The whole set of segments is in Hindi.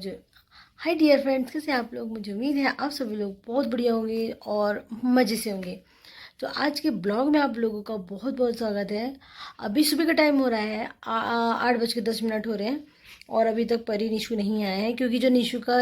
मुझे हाय डियर फ्रेंड्स, कैसे हैं आप लोग। मुझे उम्मीद है आप सभी लोग बहुत बढ़िया होंगे और मज़े से होंगे। तो आज के ब्लॉग में आप लोगों का बहुत बहुत स्वागत है। अभी सुबह का टाइम हो रहा है, 8:10 हो रहे हैं और अभी तक परी निशु नहीं आए हैं, क्योंकि जो निशु का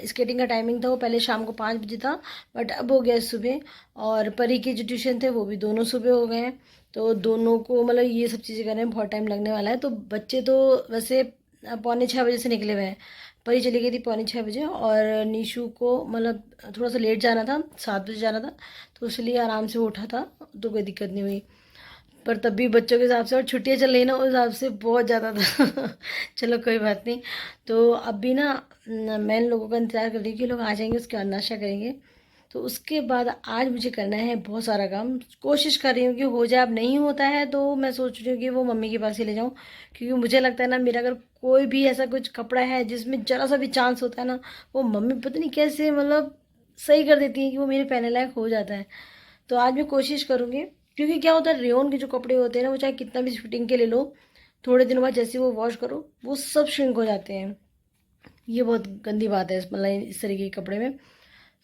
स्केटिंग का टाइमिंग था वो पहले शाम को 5 बजे था, बट अब हो गया सुबह। और परी के जो ट्यूशन थे वो भी दोनों सुबह हो गए हैं। तो दोनों को मतलब ये सब चीज़ें करने में बहुत टाइम लगने वाला है। तो बच्चे तो वैसे 5:45 से निकले हुए हैं। परी चली गई थी 5:45 और निशु को मतलब थोड़ा सा लेट जाना था, 7 बजे जाना था, तो इसलिए आराम से उठा था, तो कोई दिक्कत नहीं हुई। पर तब भी बच्चों के हिसाब से और छुट्टियां चल रही ना, उस हिसाब से बहुत ज़्यादा था। चलो कोई बात नहीं। तो अब भी ना मैं इन लोगों का इंतज़ार कर रही हूँ कि लोग आ जाएंगे, उसके बाद नाश्ता करेंगे। तो उसके बाद आज मुझे करना है बहुत सारा काम। कोशिश कर रही हूँ कि हो जाए, अब नहीं होता है तो मैं सोच रही हूँ कि वो मम्मी के पास ही ले जाऊँ, क्योंकि मुझे लगता है ना, मेरा अगर कोई भी ऐसा कुछ कपड़ा है जिसमें ज़रा सा भी चांस होता है ना, वो मम्मी पता नहीं कैसे मतलब सही कर देती है कि वो मेरे पहनने लायक हो जाता है। तो आज मैं कोशिश करूँगी, क्योंकि क्या होता है, रेयन के जो कपड़े होते हैं ना, वो चाहे कितना भी फिटिंग के ले लो, थोड़े दिनों बाद जैसे वो वॉश करो वो सब श्रिंक हो जाते हैं। ये बहुत गंदी बात है मतलब इस तरीके के कपड़े में।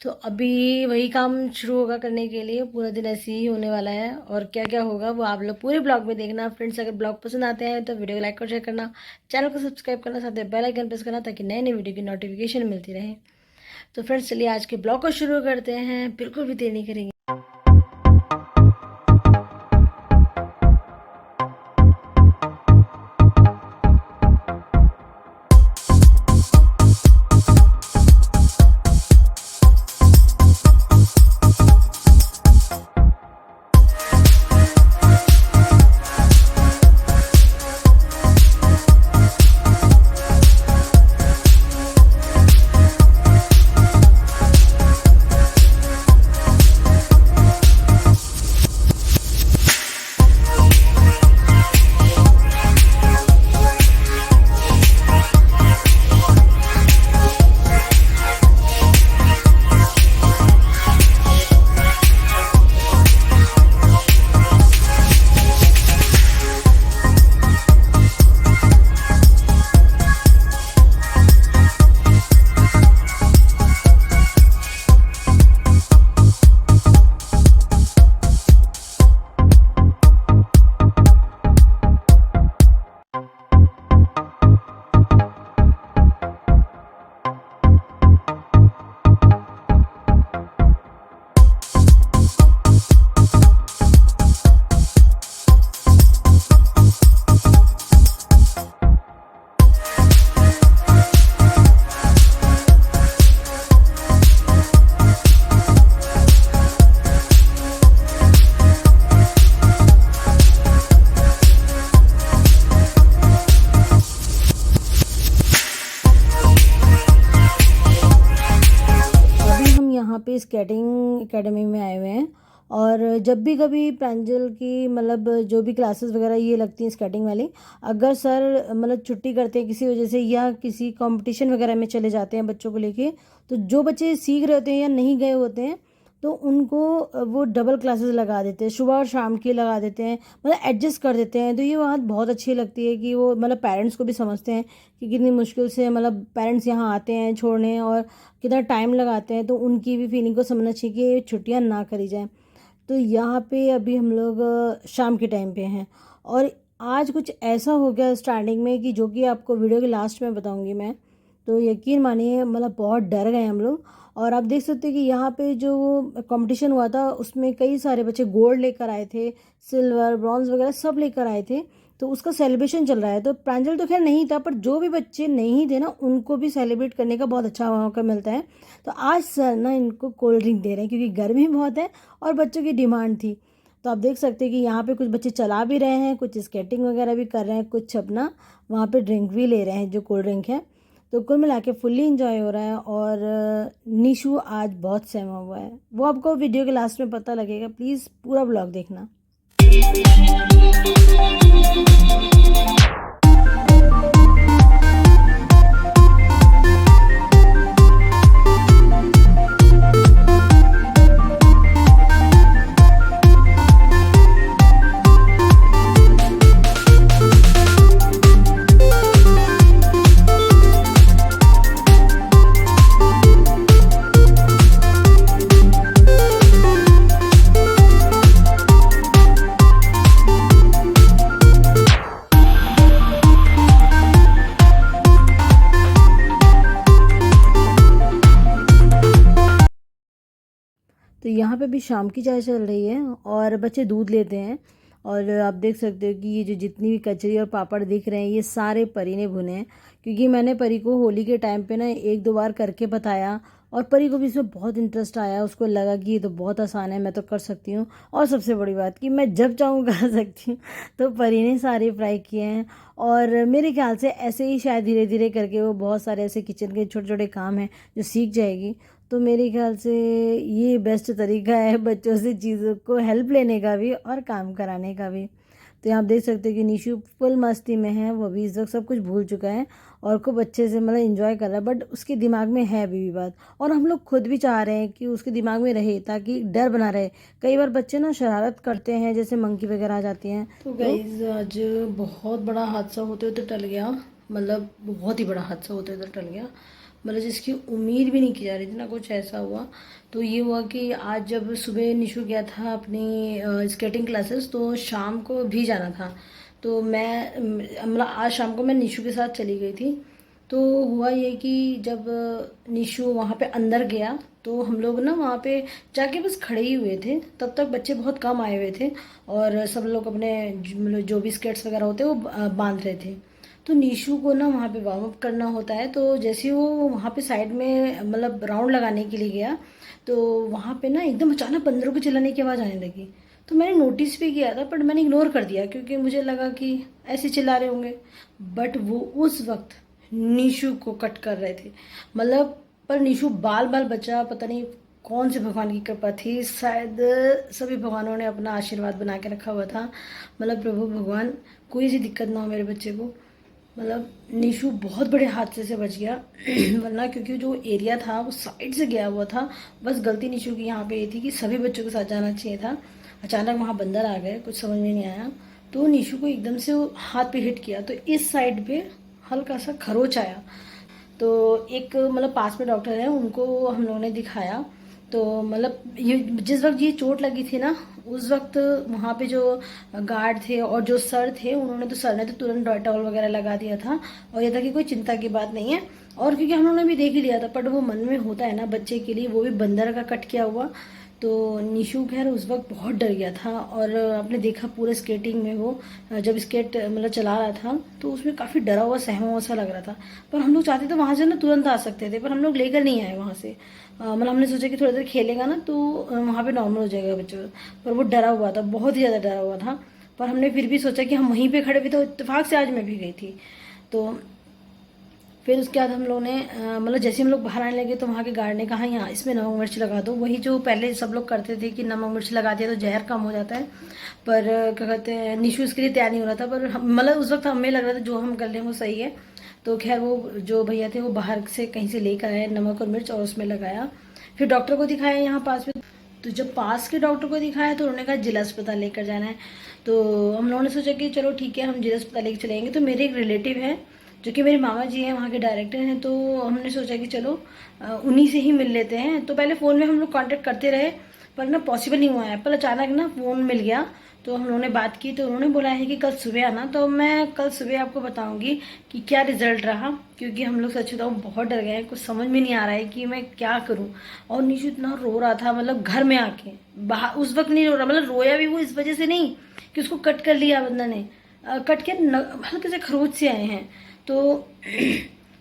तो अभी वही काम शुरू होगा करने के लिए, पूरा दिन ऐसे ही होने वाला है। और क्या क्या होगा वो आप लोग पूरे ब्लॉग में देखना। फ्रेंड्स, अगर ब्लॉग पसंद आते हैं तो वीडियो को लाइक और शेयर करना, चैनल को सब्सक्राइब करना, साथ में बेल आइकन प्रेस करना, ताकि नए नए वीडियो की नोटिफिकेशन मिलती रहे। तो फ्रेंड्स, चलिए आज के ब्लॉग को शुरू करते हैं, बिल्कुल भी देर नहीं करेंगे। यहाँ पे स्केटिंग एकेडमी में आए हुए हैं। और जब भी कभी प्रांजल की मतलब जो भी क्लासेस वगैरह ये लगती हैं स्केटिंग वाली, अगर सर मतलब छुट्टी करते हैं किसी वजह से या किसी कंपटीशन वगैरह में चले जाते हैं बच्चों को लेके, तो जो बच्चे सीख रहे होते हैं या नहीं गए होते हैं तो उनको वो डबल क्लासेस लगा देते हैं, सुबह और शाम की लगा देते हैं, मतलब एडजस्ट कर देते हैं। तो ये बात बहुत अच्छी लगती है कि वो मतलब पेरेंट्स को भी समझते हैं कि कितनी मुश्किल से मतलब पेरेंट्स यहाँ आते हैं छोड़ने और कितना टाइम लगाते हैं, तो उनकी भी फीलिंग को समझना चाहिए कि छुट्टियाँ ना करी जाएँ। तो यहाँ पे अभी हम लोग शाम के टाइम पे हैं और आज कुछ ऐसा हो गया स्टार्टिंग में कि जो कि आपको वीडियो के लास्ट में बताऊँगी मैं। तो यकीन मानिए मतलब बहुत डर गए हम लोग। और आप देख सकते हैं कि यहाँ पे जो कंपटीशन हुआ था उसमें कई सारे बच्चे गोल्ड लेकर आए थे, सिल्वर ब्रॉन्ज वगैरह सब लेकर आए थे। तो उसका सेलिब्रेशन चल रहा है। तो प्रांजल तो खैर नहीं था, पर जो भी बच्चे नहीं थे ना उनको भी सेलिब्रेट करने का बहुत अच्छा मौका मिलता है। तो आज सर ना इनको कोल्ड ड्रिंक दे रहे हैं, क्योंकि गर्मी बहुत है और बच्चों की डिमांड थी। तो आप देख सकते हैं कि यहाँ पे कुछ बच्चे चला भी रहे हैं, कुछ स्केटिंग वगैरह भी कर रहे हैं, कुछ अपना वहाँ पे ड्रिंक भी ले रहे हैं जो कोल्ड ड्रिंक है। तो कुल मिला के फुल्ली इंजॉय हो रहा है। और निशु आज बहुत सहमा हुआ है, वो आपको वीडियो के लास्ट में पता लगेगा। प्लीज़ पूरा ब्लॉग देखना। यहाँ पे भी शाम की चाय चल रही है और बच्चे दूध लेते हैं। और आप देख सकते हो कि ये जो जितनी भी कचरी और पापड़ दिख रहे हैं ये सारे परी ने भुने हैं, क्योंकि मैंने परी को होली के टाइम पे ना एक दो बार करके बताया और परी को भी इसमें बहुत इंटरेस्ट आया। उसको लगा कि ये तो बहुत आसान है, मैं तो कर सकती हूँ। और सबसे बड़ी बात कि मैं जब चाहूँ कर सकती हूँ। तो परी ने सारे फ्राई किए हैं और मेरे ख्याल से ऐसे ही शायद धीरे धीरे करके वो बहुत सारे ऐसे किचन के छोटे छोटे काम हैं जो सीख जाएगी। तो मेरे ख्याल से ये बेस्ट तरीका है बच्चों से चीज़ों को हेल्प लेने का भी और काम कराने का भी। तो यहाँ आप देख सकते हैं कि निशु फुल मस्ती में है, वो भी इस वक्त सब कुछ भूल चुका है और खूब अच्छे से मतलब एंजॉय कर रहा है। बट उसके दिमाग में है अभी भी बात, और हम लोग खुद भी चाह रहे हैं कि उसके दिमाग में रहे ताकि डर बना रहे। कई बार बच्चे ना शरारत करते हैं, जैसे मंकी वगैरह आ जाती हैं। तो गाइस आज बहुत बड़ा हादसा होते होते टल गया, मतलब बहुत ही बड़ा हादसा होते होते टल गया, मतलब जिसकी उम्मीद भी नहीं की जा रही थी ना, कुछ ऐसा हुआ। तो ये हुआ कि आज जब सुबह निशु गया था अपनी स्केटिंग क्लासेस, तो शाम को भी जाना था। तो मैं मतलब आज शाम को मैं निशु के साथ चली गई थी। तो हुआ ये कि जब निशु वहाँ पे अंदर गया तो हम लोग ना वहाँ पे जाके बस खड़े ही हुए थे। तब तक बच्चे बहुत कम आए हुए थे और सब लोग अपने मतलब जो भी स्केट्स वगैरह होते हैं वो बांध रहे थे। तो निशु को ना वहाँ पे वार्म अप करना होता है। तो जैसे ही वो वहाँ पे साइड में मतलब राउंड लगाने के लिए गया तो वहाँ पे ना एकदम अचानक बंदरों के चिल्लाने की आवाज़ आने लगी। तो मैंने नोटिस भी किया था बट मैंने इग्नोर कर दिया क्योंकि मुझे लगा कि ऐसे चिल्ला रहे होंगे। बट वो उस वक्त निशु को कट कर रहे थे, मतलब पर निशु बाल बाल बचा। पता नहीं कौन से भगवान की कृपा थी, शायद सभी भगवानों ने अपना आशीर्वाद बना के रखा हुआ था। मतलब प्रभु भगवान कोई सी दिक्कत ना हो मेरे बच्चे को। मतलब निशु बहुत बड़े हादसे से बच गया वरना क्योंकि जो एरिया था वो साइड से गया हुआ था। बस गलती निशु की यहाँ पे ये थी कि सभी बच्चों के साथ जाना चाहिए था। अचानक वहाँ बंदर आ गए, कुछ समझ में नहीं आया, तो निशु को एकदम से वो हाथ पे हिट किया तो इस साइड पे हल्का सा खरोच आया। तो एक मतलब पास में डॉक्टर है, उनको हम लोगों ने दिखाया। तो मतलब ये जिस वक्त ये चोट लगी थी ना उस वक्त वहाँ पे जो गार्ड थे और जो सर थे सर ने तो तुरंत डेटॉल वगैरह लगा दिया था और ये था कि कोई चिंता की बात नहीं है। और क्योंकि हम लोगों ने भी देख ही लिया था, बट वो मन में होता है ना बच्चे के लिए, वो भी बंदर का कट किया हुआ। तो निशु खैर उस वक्त बहुत डर गया था और आपने देखा पूरे स्केटिंग में वो जब स्केट मतलब चला रहा था तो उसमें काफ़ी डरा हुआ सहमा हुआ सा लग रहा था। पर हम लोग चाहते थे वहाँ से ना तुरंत आ सकते थे, पर हम लोग लेकर नहीं आए वहाँ से। मतलब हमने सोचा कि थोड़ी देर खेलेगा ना तो वहाँ पे नॉर्मल हो जाएगा बच्चों का। पर वो डरा हुआ था, बहुत ही ज़्यादा डरा हुआ था। पर हमने फिर भी सोचा कि हम वहीं पे खड़े भी, तो इत्तेफाक से आज मैं भी गई थी। तो फिर उसके बाद हम लोगों ने मतलब जैसे हम लोग बाहर आने लगे तो वहाँ के गार्ड ने कहा यहाँ इसमें नमक मिर्च लगा दो। वही जो पहले सब लोग करते थे कि नमक मिर्च लगा दिया तो जहर कम हो जाता है। पर क्या कहते हैं, निशु इसके लिए तैयार नहीं हो रहा था। पर मतलब उस वक्त हमें लग रहा था जो हम कर रहे हैं वो सही है। तो खैर वो जो भैया थे वो बाहर से कहीं से लेकर आए नमक और मिर्च और उसमें लगाया। फिर डॉक्टर को दिखाया यहाँ पास में। तो जब पास के डॉक्टर को दिखाया तो उन्होंने कहा जिला अस्पताल लेकर जाना है। तो हम लोगों ने सोचा कि चलो ठीक है हम जिला अस्पताल लेकर चलेंगे। तो मेरे एक रिलेटिव है जो कि मेरे मामा जी हैं, वहाँ के डायरेक्टर हैं। तो हमने सोचा कि चलो उन्हीं से ही मिल लेते हैं। तो पहले फ़ोन में हम लोग कांटेक्ट करते रहे पर ना पॉसिबल नहीं हुआ है। पर अचानक ना फ़ोन मिल गया तो हम लोगों ने बात की। तो उन्होंने बोला है कि कल सुबह आना। तो मैं कल सुबह आपको बताऊंगी कि क्या रिजल्ट रहा, क्योंकि हम लोग सच बताऊँ बहुत डर गए हैं, कुछ समझ में नहीं आ रहा है कि मैं क्या करूँ। और निशु इतना रो रहा था, मतलब घर में आके, बाहर उस वक्त नहीं रो रहा, मतलब रोया भी वो इस वजह से नहीं कि उसको कट कर लिया बंदा ने, कट के हल्के से खरोच से आए हैं। तो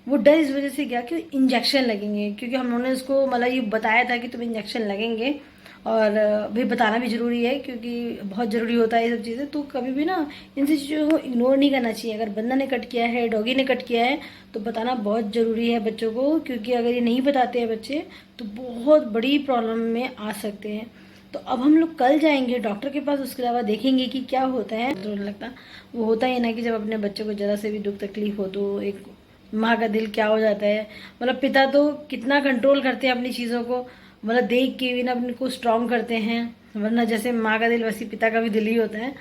वो डर इस वजह से गया कि इंजेक्शन लगेंगे, क्योंकि हम लोगों ने उसको मतलब ये बताया था कि तुम्हें इंजेक्शन लगेंगे। और भाई बताना भी ज़रूरी है क्योंकि बहुत ज़रूरी होता है ये सब चीज़ें। तो कभी भी ना इन सब चीज़ों को इग्नोर नहीं करना चाहिए। अगर बंदा ने कट किया है, डॉगी ने कट किया है, तो बताना बहुत ज़रूरी है बच्चों को, क्योंकि अगर ये नहीं बताते हैं बच्चे तो बहुत बड़ी प्रॉब्लम में आ सकते हैं। तो अब हम लोग कल जाएंगे डॉक्टर के पास, उसके अलावा देखेंगे कि क्या होता है। तो लगता वो होता ही ना कि जब अपने बच्चे को ज़रा से भी दुख तकलीफ हो तो एक माँ का दिल क्या हो जाता है। मतलब पिता तो कितना कंट्रोल करते हैं अपनी चीज़ों को, मतलब देख के भी ना अपने को स्ट्रॉन्ग करते हैं, वरना जैसे माँ का दिल वैसे पिता का भी दिल ही होता है।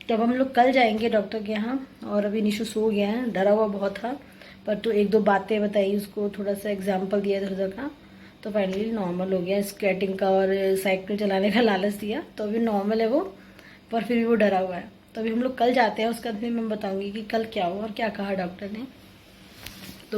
तब हम लोग कल जाएंगे डॉक्टर के यहाँ। और अभी निशु सो गया है, डरा हुआ बहुत था, पर तो एक दो बातें बताई उसको, थोड़ा सा एग्जाम्पल दिया इधर उधर का, तो फाइनली नॉर्मल हो गया। स्केटिंग का और साइकिल चलाने का लालच दिया तो अभी नॉर्मल है वो, पर फिर भी वो डरा हुआ है। तो अभी हम लोग कल जाते हैं, उसका फिर मैं बताऊंगी कि कल क्या हुआ और क्या कहा डॉक्टर ने।